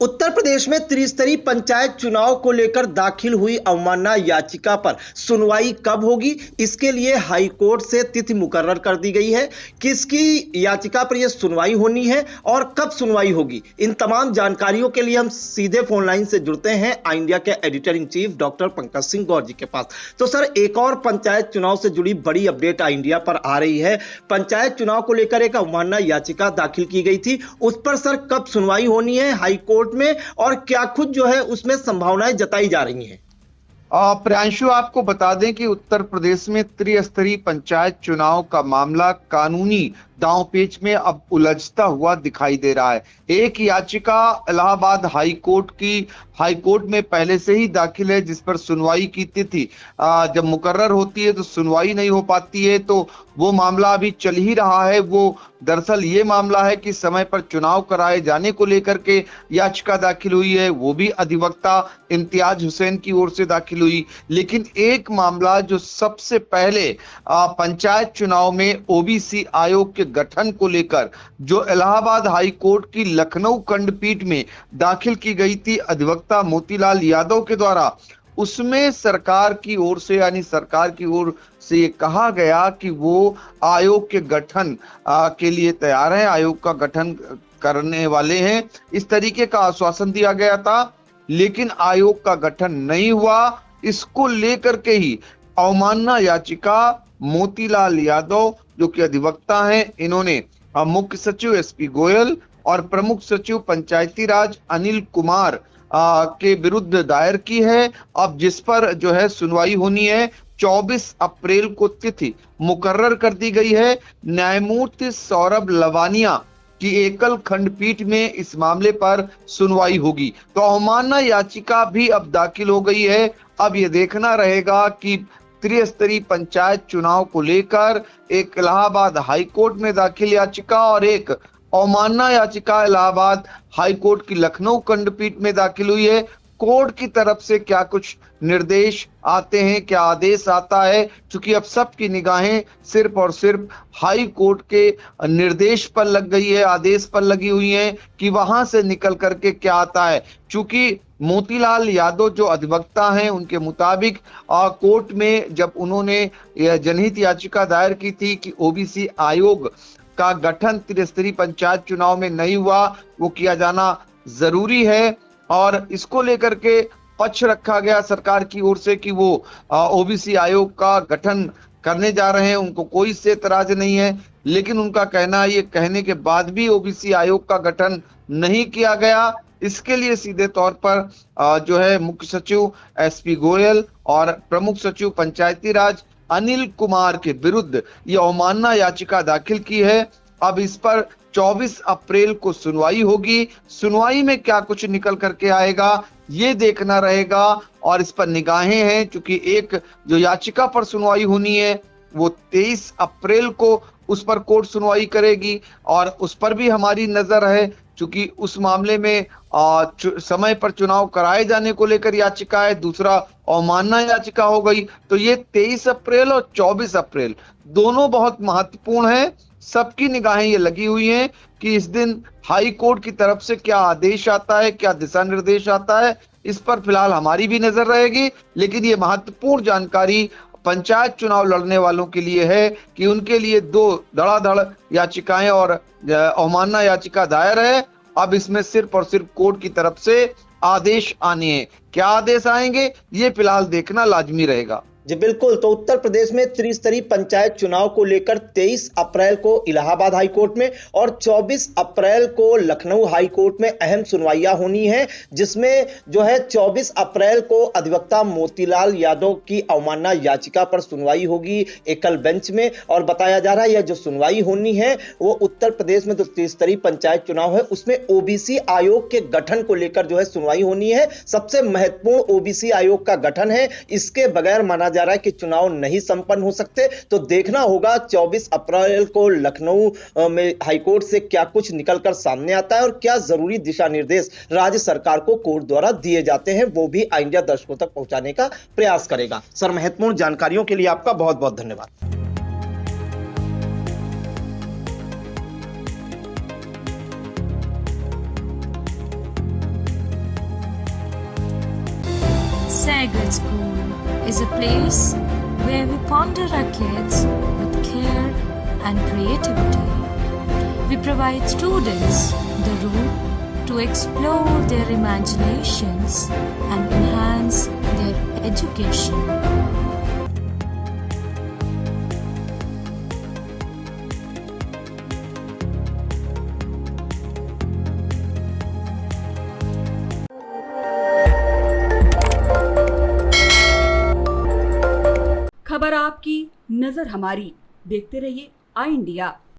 उत्तर प्रदेश में त्रिस्तरीय पंचायत चुनाव को लेकर दाखिल हुई अवमानना याचिका पर सुनवाई कब होगी, इसके लिए हाई कोर्ट से तिथि मुकर्रर कर दी गई है। किसकी याचिका पर यह सुनवाई होनी है और कब सुनवाई होगी, इन तमाम जानकारियों के लिए हम सीधे फोन लाइन से जुड़ते हैं आई इंडिया के editor in chief doctor Pankaj Singh Gaur ji के पास। तो सर, एक और पंचायत चुनाव से जुड़ी बड़ी अपडेट आई इंडिया पर आ रही है। पंचायत चुनाव को लेकर एक अवमानना याचिका दाखिल की गई थी, उस पर सर कब सुनवाई होनी है हाई कोर्ट में और क्या कुछ जो है उसमें संभावनाएं जताई जा रही हैं? प्रियांशु, आपको बता दें कि उत्तर प्रदेश में त्रिस्तरीय पंचायत चुनाव का मामला कानूनी दांवपेच में अब उलझता हुआ दिखाई दे रहा है। एक याचिका इलाहाबाद हाई कोर्ट में पहले से ही दाखिल है, जिस पर सुनवाई की तिथि जब मुकर्रर होती है तो सुनवाई नहीं हो पाती है, तो वो मामला अभी चल ही रहा है। वो दरअसल ये मामला है कि समय पर चुनाव कराए जाने को लेकर के याचिका दाखिल हुई है, वो भी अधिवक्ता इम्तियाज हुसैन की ओर से दाखिल हुई। लेकिन एक मामला जो सबसे पहले पंचायत चुनाव में ओबीसी आयोग के गठन को लेकर जो इलाहाबाद हाई कोर्ट की लखनऊ खंडपीठ में दाखिल की गई थी अधिवक्ता मोतीलाल यादव के द्वारा, उसमें सरकार की ओर से ये कहा गया कि वो आयोग के गठन के लिए तैयार है, आयोग का गठन करने वाले हैं, इस तरीके का आश्वासन दिया गया था। लेकिन आयोग का गठन नहीं हुआ। इसको लेकर के ही अवमानना याचिका मोतीलाल यादव जो कि अधिवक्ता हैं, इन्होंने मुख्य सचिव एसपी गोयल और प्रमुख सचिव पंचायती राज अनिल कुमार के विरुद्ध दायर की है। अब जिस पर जो है सुनवाई होनी है, 24 अप्रैल को तिथि मुकर्रर कर दी गई है। न्यायमूर्ति सौरभ लवानिया की एकल खंडपीठ में इस मामले पर सुनवाई होगी। तो अवमानना याचिका भी अब दाखिल हो गई है। अब यह देखना रहेगा कि त्रिस्तरीय पंचायत चुनाव को लेकर एक इलाहाबाद हाई कोर्ट में दाखिल याचिका और एक अवमानना याचिका इलाहाबाद हाई कोर्ट की लखनऊ खंडपीठ में दाखिल हुई है। कोर्ट की तरफ से क्या कुछ निर्देश आते हैं, क्या आदेश आता है, क्योंकि अब सबकी निगाहें सिर्फ और सिर्फ हाई कोर्ट के निर्देश पर लग गई है, आदेश पर लगी हुई हैं कि वहां से निकल करके क्या आता है। क्योंकि मोतीलाल यादव जो अधिवक्ता हैं, उनके मुताबिक कोर्ट में जब उन्होंने जनहित याचिका दायर की थी कि ओबीसी आयोग का गठन त्रिस्तरीय पंचायत चुनाव में नहीं हुआ, वो किया जाना जरूरी है, और इसको लेकर के पक्ष रखा गया सरकार की ओर से कि वो ओबीसी आयोग का गठन करने जा रहे हैं, उनको कोई इससे एतराज नहीं है। लेकिन उनका कहना, ये कहने के बाद भी ओबीसी आयोग का गठन नहीं किया गया, इसके लिए सीधे तौर पर जो है मुख्य सचिव एसपी गोयल और प्रमुख सचिव पंचायती राज अनिल कुमार के विरुद्ध यह अवमानना याचिका दाखिल की है। अब इस पर 24 अप्रैल को सुनवाई होगी। सुनवाई में क्या कुछ निकल करके आएगा ये देखना रहेगा, और इस पर निगाहें हैं, क्योंकि एक जो याचिका पर सुनवाई होनी है वो 23 अप्रैल को उस पर कोर्ट सुनवाई करेगी, और उस पर भी हमारी नजर है, क्योंकि उस मामले में समय पर चुनाव कराए जाने को लेकर याचिका है, दूसरा अवमानना याचिका हो गई। तो ये 23 अप्रैल और 24 अप्रैल दोनों बहुत महत्वपूर्ण है। सबकी निगाहें ये लगी हुई हैं कि इस दिन हाई कोर्ट की तरफ से क्या आदेश आता है, क्या दिशा निर्देश आता है, इस पर फिलहाल हमारी भी नजर रहेगी। लेकिन ये महत्वपूर्ण जानकारी पंचायत चुनाव लड़ने वालों के लिए है कि उनके लिए दो धड़ाधड़ याचिकाएं और अवमानना याचिका दायर है। अब इसमें सिर्फ और सिर्फ कोर्ट की तरफ से आदेश आने हैं। क्या आदेश आएंगे ये फिलहाल देखना लाजमी रहेगा। जी बिल्कुल। तो उत्तर प्रदेश में त्रिस्तरीय पंचायत चुनाव को लेकर 23 अप्रैल को इलाहाबाद हाई कोर्ट में और 24 अप्रैल को लखनऊ हाई कोर्ट में अहम सुनवाइयां होनी है, जिसमें जो है 24 अप्रैल को अधिवक्ता मोतीलाल यादव की अवमानना याचिका पर सुनवाई होगी एकल बेंच में। और बताया जा रहा है यह जो सुनवाई होनी है वो उत्तर प्रदेश में जो त्रिस्तरीय पंचायत चुनाव है उसमें ओबीसी आयोग के गठन को लेकर जो है सुनवाई होनी है। सबसे महत्वपूर्ण ओबीसी आयोग का गठन है, इसके बगैर माना जा रहा है कि चुनाव नहीं संपन्न हो सकते। तो देखना होगा 24 अप्रैल को लखनऊ में हाईकोर्ट से क्या कुछ निकलकर सामने आता है और क्या जरूरी दिशा निर्देश राज्य सरकार को कोर्ट द्वारा दिए जाते हैं, वो भी आई इंडिया दर्शकों तक पहुंचाने का प्रयास करेगा। सर, महत्वपूर्ण जानकारियों के लिए आपका बहुत बहुत धन्यवाद। Nayagarh School is a place where we ponder our kids with care and creativity. We provide students the room to explore their imaginations and enhance their education. खबर आपकी, नजर हमारी। देखते रहिए आई इंडिया।